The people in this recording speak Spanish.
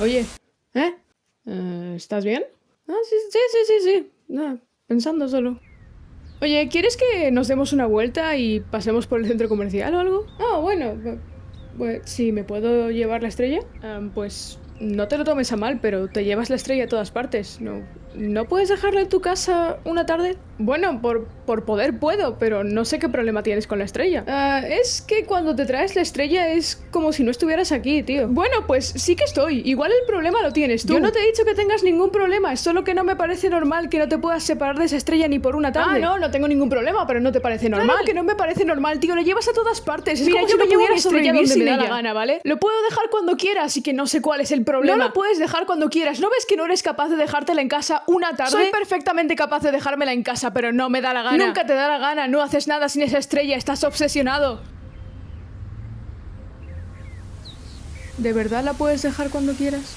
Oye, ¿eh? ¿Estás bien? Ah, sí, sí, sí, sí, sí. Pensando solo. Oye, ¿quieres que nos demos una vuelta y pasemos por el centro comercial o algo? Ah, bueno, pues si me puedo llevar la estrella, pues no te lo tomes a mal, pero te llevas la estrella a todas partes. ¿No puedes dejarla en tu casa una tarde? Bueno, por poder puedo, pero no sé qué problema tienes con la estrella. Es que cuando te traes la estrella es como si no estuvieras aquí, tío. Bueno, pues sí que estoy. Igual el problema lo tienes tú. Yo no te he dicho que tengas ningún problema, es solo que no me parece normal que no te puedas separar de esa estrella ni por una tarde. No tengo ningún problema, pero no te parece normal. Claro que no me parece normal, tío. Lo llevas a todas partes. Es como Mira, si yo no me llevo pudieras mi estrella sobrevivir donde sin me da ella. la gana, ¿Vale? Lo puedo dejar cuando quiera, así que no sé cuál es el problema. No lo puedes dejar cuando quieras. ¿No ves que no eres capaz de dejártela en casa una tarde? Soy perfectamente capaz de dejármela en casa, pero no me da la gana. Nunca te da la gana. No haces nada sin esa estrella. Estás obsesionado. ¿De verdad la puedes dejar cuando quieras?